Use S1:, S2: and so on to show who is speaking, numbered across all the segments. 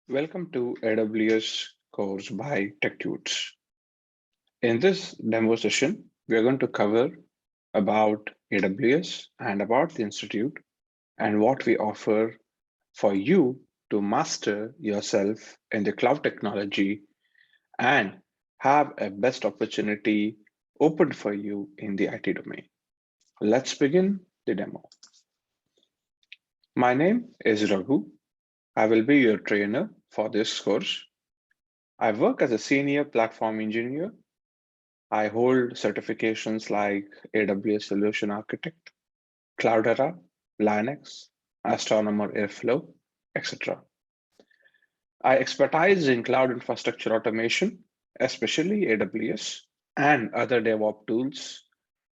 S1: Welcome to AWS Course by TechTunes. In this demo session, we are going to cover about AWS and about the Institute and what we offer for you to master yourself in the cloud technology and have a best opportunity opened for you in the IT domain. Let's begin the demo. My name is Raghu. I will be your trainer for this course. I work as a senior platform engineer. I hold certifications like AWS Solution Architect, Cloudera, Linux, Astronomer Airflow, etc. I expertise in cloud infrastructure automation, especially AWS and other DevOps tools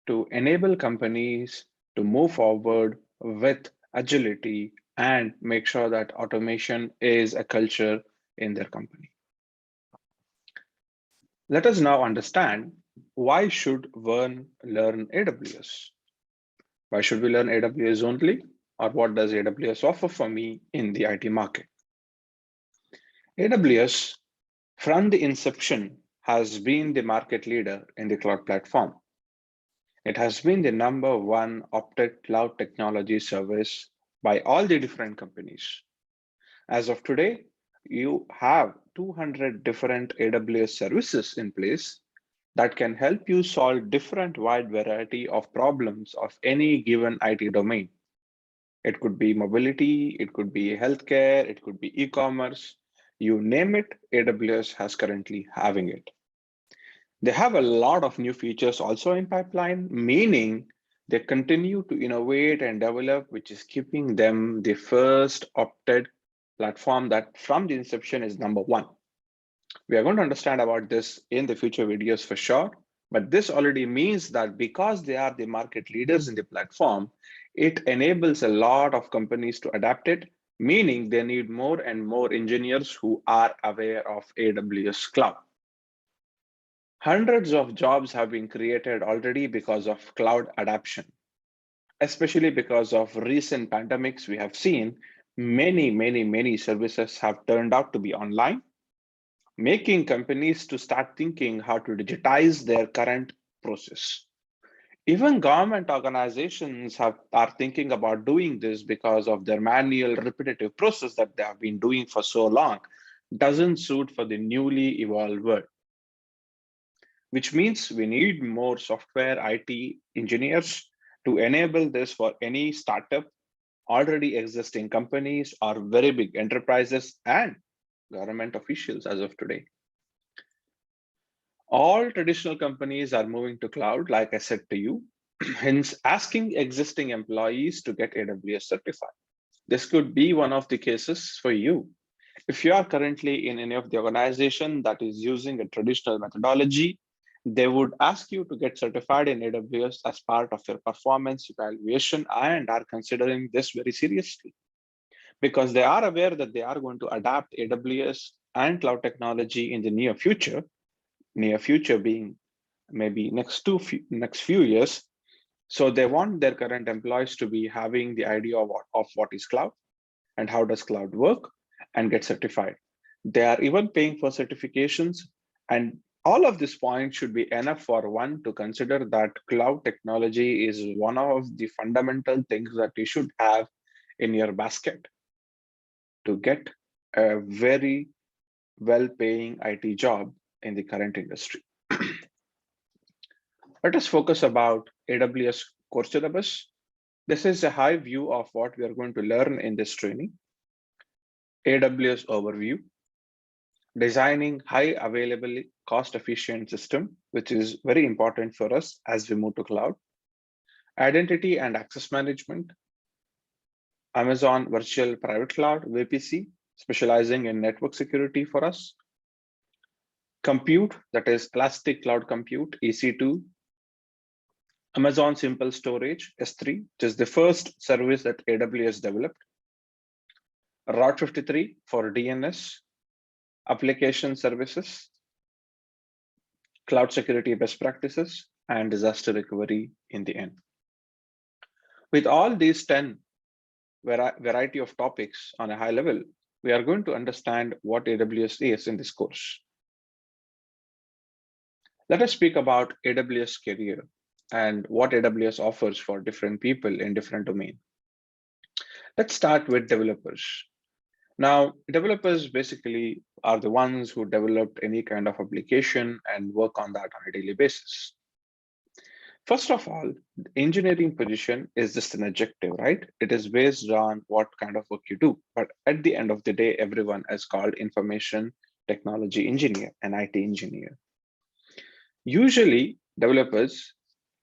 S1: to enable companies to move forward with agility and make sure that automation is a culture in their company. Let us now understand why should one learn AWS? Why should we learn AWS only? Or what does AWS offer for me in the IT market? AWS, from the inception, has been the market leader in the cloud platform. It has been the number one opted cloud technology service by all the different companies. As of today, you have 200 different AWS services in place that can help you solve different wide variety of problems of any given IT domain. It could be mobility, it could be healthcare, it could be e-commerce, you name it, AWS has currently having it. They have a lot of new features also in pipeline, meaning they continue to innovate and develop, which is keeping them the first opted platform that from the inception is number one. We are going to understand about this in the future videos for sure. But this already means that because they are the market leaders in the platform, it enables a lot of companies to adapt it, meaning they need more and more engineers who are aware of AWS Cloud. Hundreds of jobs have been created already because of cloud adoption, especially because of recent pandemics. We have seen many services have turned out to be online, making companies to start thinking how to digitize their current process. Even government organizations are thinking about doing this because of their manual repetitive process that they have been doing for so long doesn't suit for the newly evolved world, which means we need more software IT engineers to enable this for any startup, already existing companies, or very big enterprises and government officials as of today. All traditional companies are moving to cloud, like I said to you, hence asking existing employees to get AWS certified. This could be one of the cases for you. If you are currently in any of the organization that is using a traditional methodology, they would ask you to get certified in AWS as part of your performance evaluation and are considering this very seriously because they are aware that they are going to adapt AWS and cloud technology in the near future being maybe next few years. So they want their current employees to be having the idea of what is cloud and how does cloud work and get certified. They are even paying for certifications, and all of this point should be enough for one to consider that cloud technology is one of the fundamental things that you should have in your basket to get a very well-paying IT job in the current industry. Let us focus about AWS Course Syllabus. This is a high view of what we are going to learn in this training. AWS overview, designing high available cost efficient system, which is very important for us as we move to cloud. Identity and access management, Amazon Virtual Private Cloud, VPC, specializing in network security for us. Compute, that is Elastic Cloud Compute, EC2. Amazon Simple Storage, S3, which is the first service that AWS developed. Route 53 for DNS, application services, cloud security best practices, and disaster recovery in the end. With all these 10 variety of topics on a high level, we are going to understand what AWS is in this course. Let us speak about AWS career and what AWS offers for different people in different domains. Let's start with developers. Now, developers basically are the ones who developed any kind of application and work on that on a daily basis. First of all, the engineering position is just an adjective, right? It is based on what kind of work you do. But at the end of the day, everyone is called information technology engineer, an IT engineer. Usually, developers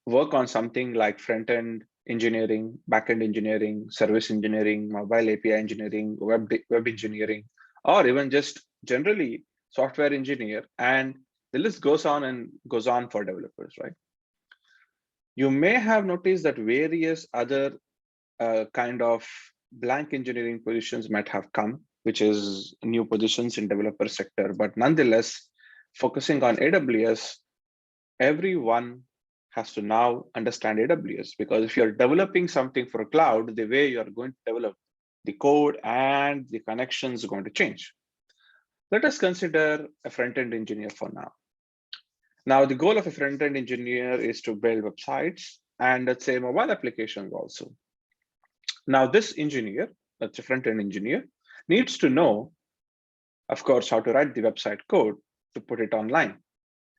S1: work on something like front-end engineering, back-end engineering, service engineering, mobile API engineering, web engineering, or even just generally software engineer. And the list goes on and goes on for developers, right? You may have noticed that various other kind of blank engineering positions might have come, which is new positions in developer sector. But nonetheless, focusing on AWS, everyone has to now understand AWS, because if you're developing something for a cloud, the way you are going to develop the code and the connections are going to change. Let us consider a front-end engineer for now. Now, the goal of a front-end engineer is to build websites and let's say mobile applications also. Now, this engineer, that's a front-end engineer, needs to know, of course, how to write the website code to put it online.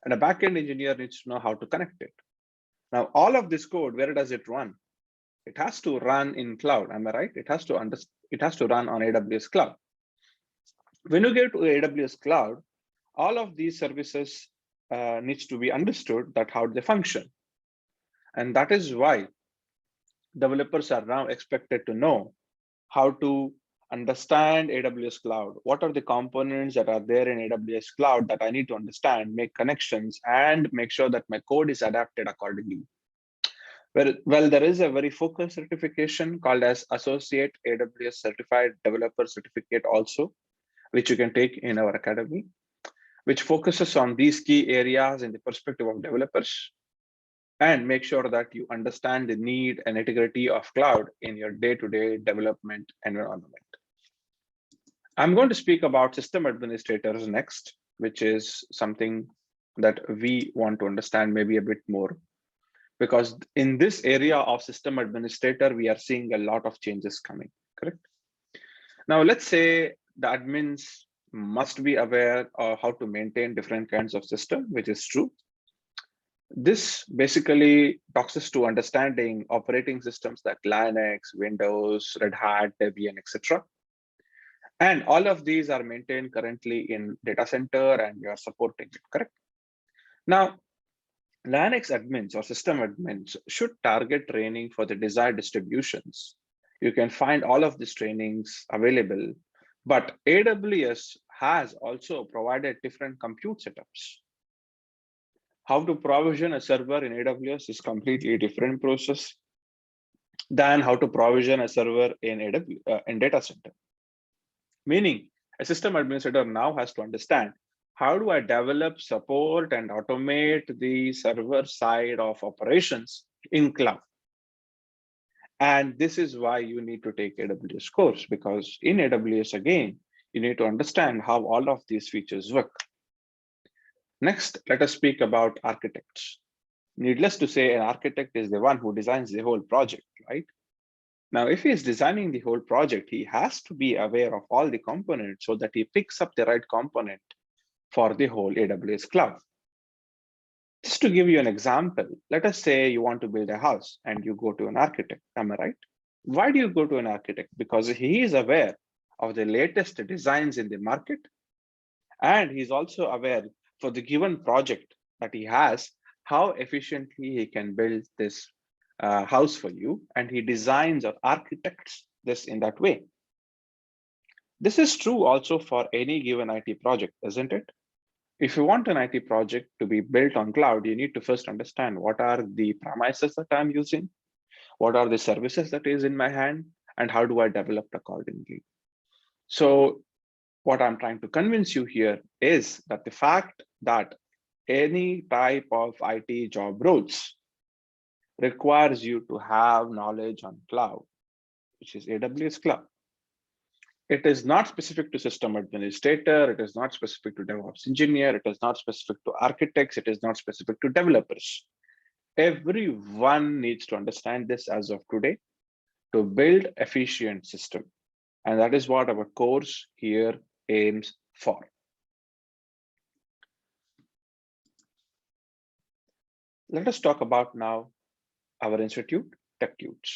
S1: And a back-end engineer needs to know how to connect it. Now, all of this code, where does it run? It has to run in cloud, am I right? It has to run on AWS cloud. When you get to AWS cloud, all of these services needs to be understood that how they function. And that is why developers are now expected to know how to understand AWS cloud. What are the components that are there in AWS cloud that I need to understand, make connections, and make sure that my code is adapted accordingly. Well, there is a very focused certification called as Associate AWS Certified Developer Certificate also, which you can take in our academy, which focuses on these key areas in the perspective of developers and make sure that you understand the need and integrity of cloud in your day-to-day development environment. I'm going to speak about system administrators next, which is something that we want to understand maybe a bit more, because in this area of system administrator, we are seeing a lot of changes coming, correct? Now, let's say the admins must be aware of how to maintain different kinds of system, which is true. This basically talks us to understanding operating systems like Linux, Windows, Red Hat, Debian, etc. And all of these are maintained currently in data center and you are supporting it, correct? Now, Linux admins or system admins should target training for the desired distributions. You can find all of these trainings available, but AWS has also provided different compute setups. How to provision a server in AWS is completely different process than how to provision a server in data center. Meaning, a system administrator now has to understand, how do I develop, support, and automate the server side of operations in cloud? And this is why you need to take AWS course, because in AWS, again, you need to understand how all of these features work. Next, let us speak about architects. Needless to say, an architect is the one who designs the whole project, right? Now, if he is designing the whole project, he has to be aware of all the components so that he picks up the right component for the whole AWS cloud. Just to give you an example, let us say you want to build a house and you go to an architect, am I right? Why do you go to an architect? Because he is aware of the latest designs in the market, and he's also aware for the given project that he has, how efficiently he can build this house for you, and he designs or architects this in that way. This is true also for any given IT project, isn't it? If you want an IT project to be built on cloud, you need to first understand what are the premises that I'm using, what are the services that is in my hand, and how do I develop accordingly. So what I'm trying to convince you here is that the fact that any type of IT job roles requires you to have knowledge on cloud, which is AWS cloud. It is not specific to system administrator. It is not specific to DevOps engineer. It is not specific to architects. It is not specific to developers. Everyone needs to understand this as of today to build efficient system. And that is what our course here aims for. Let us talk about now our institute, TechTunes.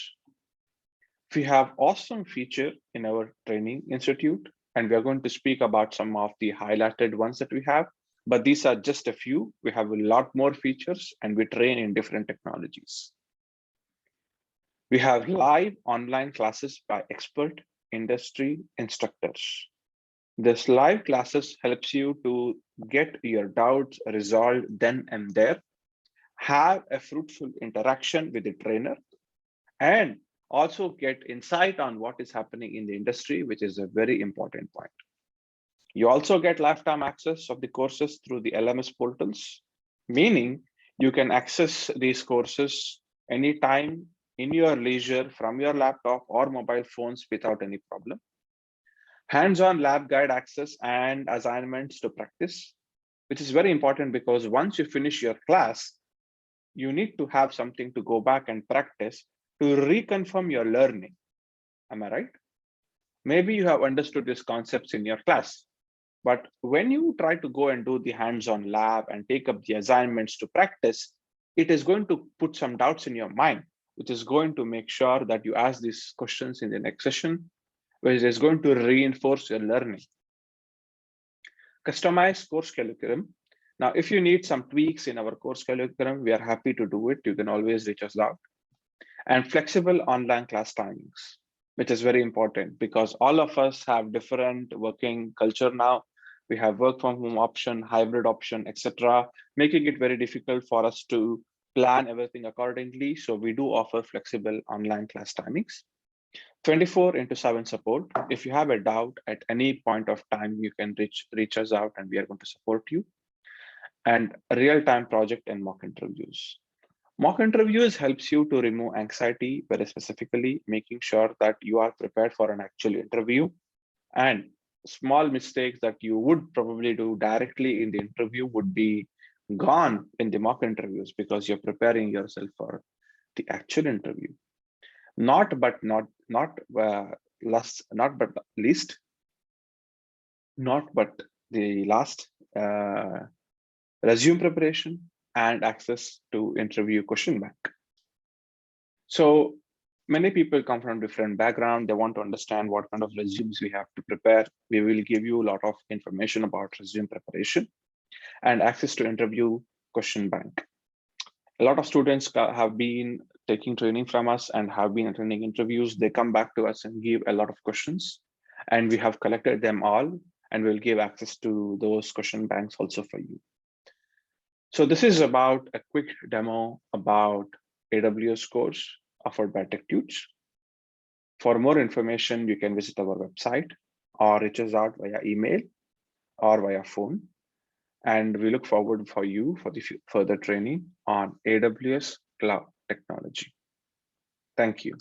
S1: We have awesome feature in our training institute, and we are going to speak about some of the highlighted ones that we have, but these are just a few. We have a lot more features and we train in different technologies. We have live online classes by expert industry instructors. This live classes helps you to get your doubts resolved then and there, have a fruitful interaction with the trainer, and also get insight on what is happening in the industry, which is a very important point. You also get lifetime access of the courses through the LMS portals, meaning you can access these courses anytime in your leisure from your laptop or mobile phones without any problem. Hands-on lab guide access and assignments to practice, which is very important because once you finish your class, you need to have something to go back and practice to reconfirm your learning. Am I right? Maybe you have understood these concepts in your class, but when you try to go and do the hands-on lab and take up the assignments to practice, it is going to put some doubts in your mind, which is going to make sure that you ask these questions in the next session, which is going to reinforce your learning. Customized course curriculum. Now, if you need some tweaks in our course curriculum, we are happy to do it. You can always reach us out. And flexible online class timings, which is very important because all of us have different working culture now. We have work from home option, hybrid option, etc., making it very difficult for us to plan everything accordingly. So we do offer flexible online class timings. 24/7 support. If you have a doubt at any point of time, you can reach us out and we are going to support you. And real-time project and mock interviews. Mock interviews helps you to remove anxiety, very specifically making sure that you are prepared for an actual interview, and small mistakes that you would probably do directly in the interview would be gone in the mock interviews because you're preparing yourself for the actual interview. Not but the last, resume preparation and access to interview question bank. So many people come from different background. They want to understand what kind of resumes we have to prepare. We will give you a lot of information about resume preparation and access to interview question bank. A lot of students have been taking training from us and have been attending interviews. They come back to us and give a lot of questions, and we have collected them all, and we'll give access to those question banks also for you. So this is about a quick demo about AWS course offered by TechTunes. For more information, you can visit our website or reach us out via email or via phone. And we look forward for you for the further training on AWS cloud technology. Thank you.